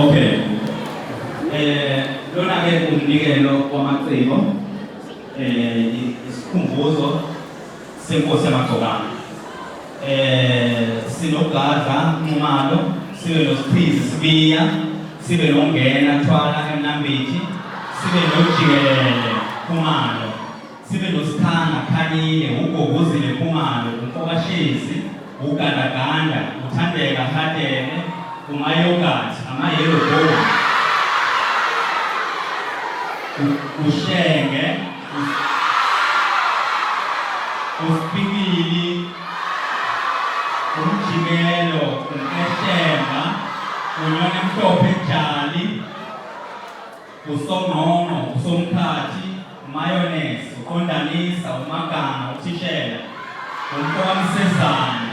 Okay. Lona ke umnikelo wamaciko isikhumbuzo senkosi yamagcokana. Sinogadla Nxumalo, sibe noSiphizi Sibiya, sibe noNgena Thwala eMnambithi, sibe noJikelele Khumalo, sibe noSikhanga Khanile, uGobuzile Khumalo, uMfokashezi, uGandaganda, uThandeka Hadebe, uMayokathi, amaYellow Bull, uShenge, uSipikili, uMjikelo, uMeshemba, uNyoni Mhlophe Njali, uSomngqongqo, uSomkhathi, uMayonnaise, uKondanisa, uMaganga, uThishela, uMfowamsezane,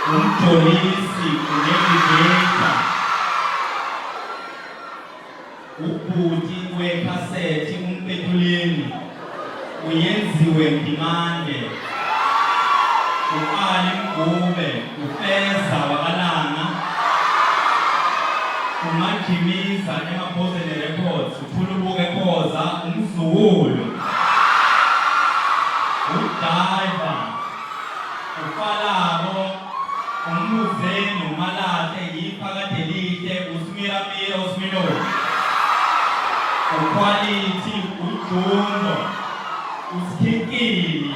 uMjolisi, uNegligata, uBhuti weKhasethi, uMpetuleni, uYenziwe Ndimande, uAli Mgube, uFeza Wakalanga, uMajimiza eMaphozeni Records, uThulubuke Khoza, uMzukulu, uDaiva, uFalabo, uMuzeni, uMalahle, iPhakade-Lihle, uSmilamile, uSmilo, uQuality, uJundo, uSkhikili,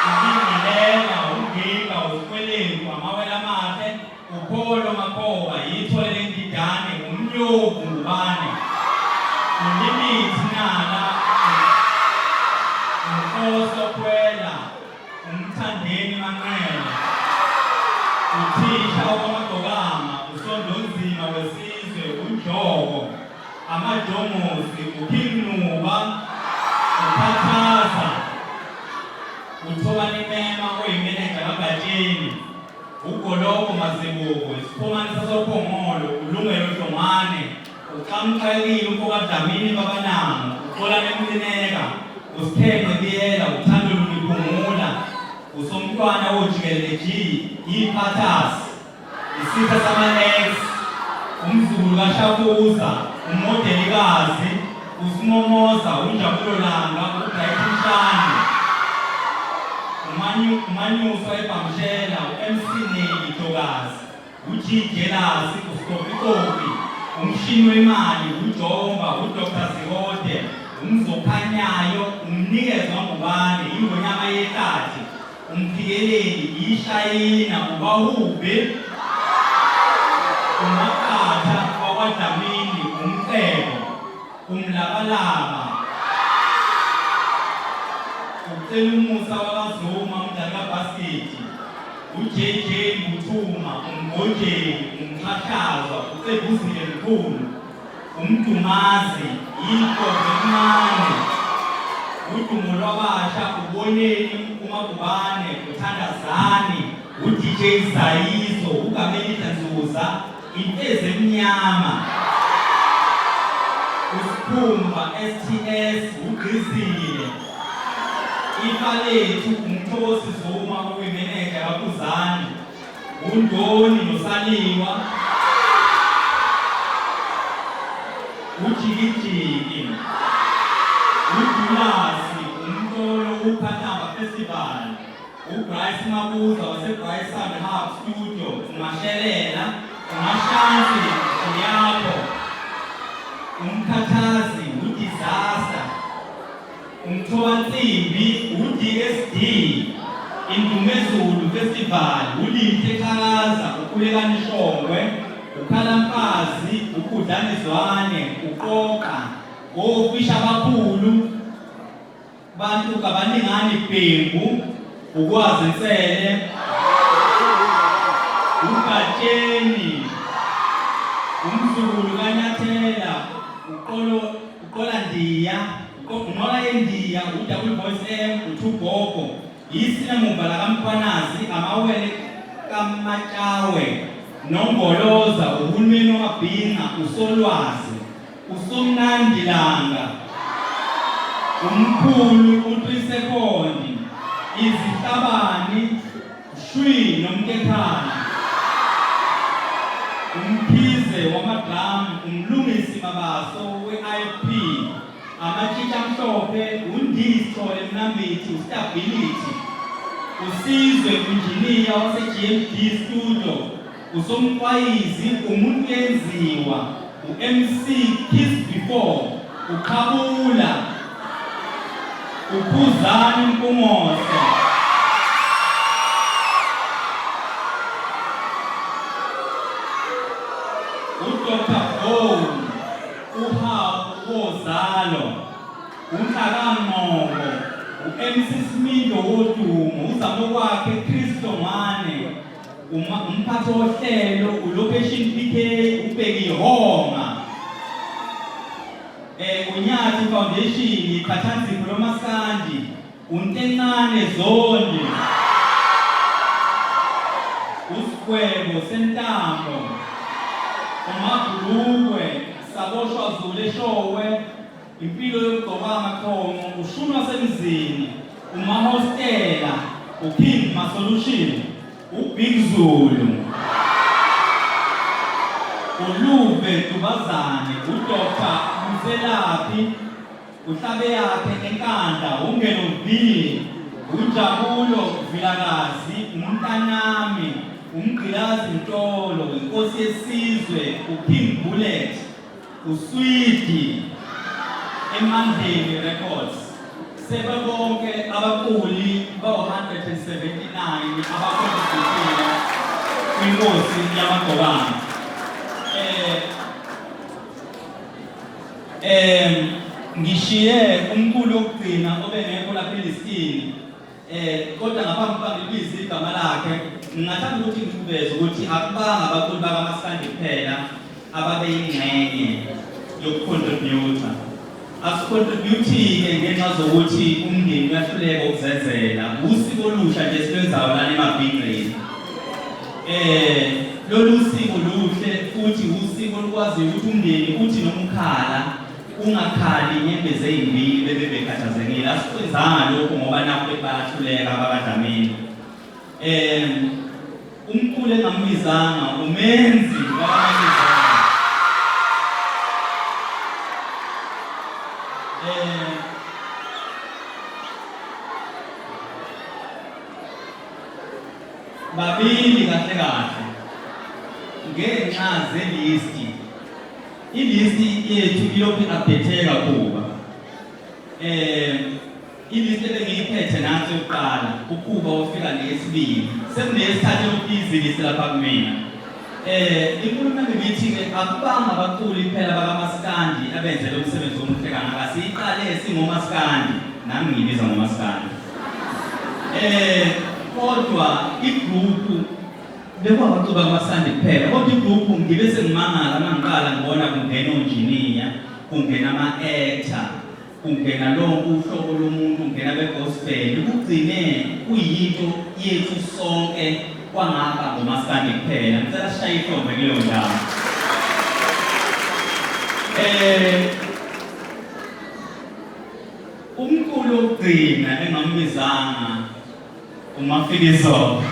uNingilela, uGiga, uSikweletu, amaWelamahle, uPholo Makhoba, iThole leNgidane, uMnyovu Ngubane, uLimithi Nala, uNhloso Khwela, uMthandeni Manqele, uThisha wamaGcokama, uSondonzima Wesizwe, uNdlobo, amaDomosi, uKingnuba, uPhathaza, uThobani Mema oyimeneja kaBhatsheni, uGolobo Mazibuko, isiphumani sasoPhongolo, uLungelo Dlongwane, uXamxakile uMfokadlamini Babanama, uXolani Mcineka, uSithembe Biyela, uThando Luliphumula, uSomntwana oJikelele G, iPhathasi, isitha sama-X, uMzukulu kaShakuza, uModelikazi, uSimomoza, uNjabulo Langa, uBrightmshane, uManyusa eBhamshela, uMC Neli Jokazi, uJijelasi, uStopikopi, uMshini Wemali, uJomba, uDr Zikode, uMzokhanyayo, uMnikezwa Ngubane, iNgonyama Yehlathi, uMphikeleli, iShayina, uBahube, uMakhatha wakwaDlamini, uMcebo, uMlabalaba, uCelumusa wakwaZuma, uMdalikaBhasithi, uJJ Mbuthuma, uMngojeni, uMxhatshazwa, uCebuzile Mkhulu, uMdumazi, iNkobe Mncane, uDumo Lwabasha, uBoneni uMagubane, uThandazani, uDJ Zayizo, uGamelisa Nzuza, Impezi Emnyama, uSkhumba STS, uGrizile, iFalethu, uMthosi Zuma oyimeneja kaKhuzani, uNdoni noSaliwa, uJikijiki, uDulasi, uMtolo uPhathamba Festival, uBryce Mabuza waseBryce Sound Hub Studio, uMashelela, uMashansi, uYapho, uMkhathazi, uDisaster, uMthobansimbi, uDSD, Indumezulu Festival, uLihle Qhakaza, uKhulekani Shongwe, uKhalamkazi, uKhudlane Zwane, uQoqa, oFisha Abakhulu, Bantu Kabaningani Bhengu, uKwazi Nsele, uBhatsheni, uMzukulu kaNyathela, uQolandiya, uNqola Yendiya, uDouble Voice M, uThugogo, isiNamuva kaMkhwanazi, amawele kaMatshawe, noNgoloza, uhulumeni wamaBhinqa, uSolwazi, uSomnandilanga, umkhulu uTrisekhoni, izihlabani, Shwi noMkhekhana, uMkhize Mabaso we-IFP, amatshitshi amhlophe, uNdiso Mnambithi, uStability, uSizwe Engineer wase-GMD Studio, uSomqwayizi umuntu yenziwa, uMC Kiss Before, uKhabula, uPhuzani Mpungose, uDr. Bone, uHawu Wozalo, uNhlakanqobo, uMC Smindo Wodumo, uzamokwakhe Christo Mane, umphathi wohlelo uLocation PK ubheki Honga, uNyathi Foundation iqhathanzipho lomaskandi, uNtencane Zondi, uSigwebo Sentambo, uMagulukwe Saboshwa Zulu Eshowe, impilo yokugcoka amaqhomo, uShunwa Semzini, uMahostela, uKing Masolution, uBig Zulu, uLube Dubazane, uDr. Mselaphi, uHlabeyakhe Enkanda, uNgeno V, uJabulo Vilakazi, uMntanami, uMgqilazi Ntolo, inkosi yesizwe, uKing Bullet, uSwidi eMandleni Records. Sebebonke abaculi bawu-179 abakontributile kwinkosi yamagcobane. Ngishiye umculi wokugcina obengekho lapha elistini, kodwa ngaphambi kokuba ngilibize igama lakhe, ngingathanda ukuthi ngikuveze ukuthi akubanga abaculi bakaMaskandi kuphela ababeyingxenye yokucontributor. Asicontribute-ke ngenxa zokuthi umndeni uyahluleka ukuzenzela, usiko olusha nje silwenzayo lana emabhingqeni. Lolu siko luhle futhi usiko olukwaziyo ukuthi umndeni uthi noma ukhala ungakhali inyembezi ezimbili bebe bekhathazekile. Asikwenzanga lokho ngoba nakho bayahluleka abakadlamini. Umculi engambizanga umenzi wabamazizana. Babili kahle kahle ngenxa zelisti. Ilisti yethu ilokhu updateka kuba. Ilisti ebengiyiphethe nansi yokuqala ukuba ufika nesibili. Sekunesithathu lokuzilisa lapha kumina. Inkulumo ngithi-ke akubanga abaculi kuphela bakaMaskandi abenzele umsebenzi omuhle kangaka. Siyiqale singoMaskandi, nami ngiyibiza ngoMaskandi. Kodwa igroupu bekwabaculi bakaMaskandi kuphela, kodwa igroupu ngibe sengimangala mangiqala ngibona kungena onjiniya, kungena ama-actor, kungena lonke uhlobo lomuntu, kungena begospel, kugcine kuyinto yethu sonke kwangaba ngoMaskandi kuphela. Ngicela sishaye ihlombe kuleyo ndawo. Umculi wokugcina engambizanga uMafikiso.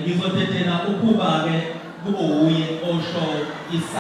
Ngizothetela ukuba-ke kube uye osho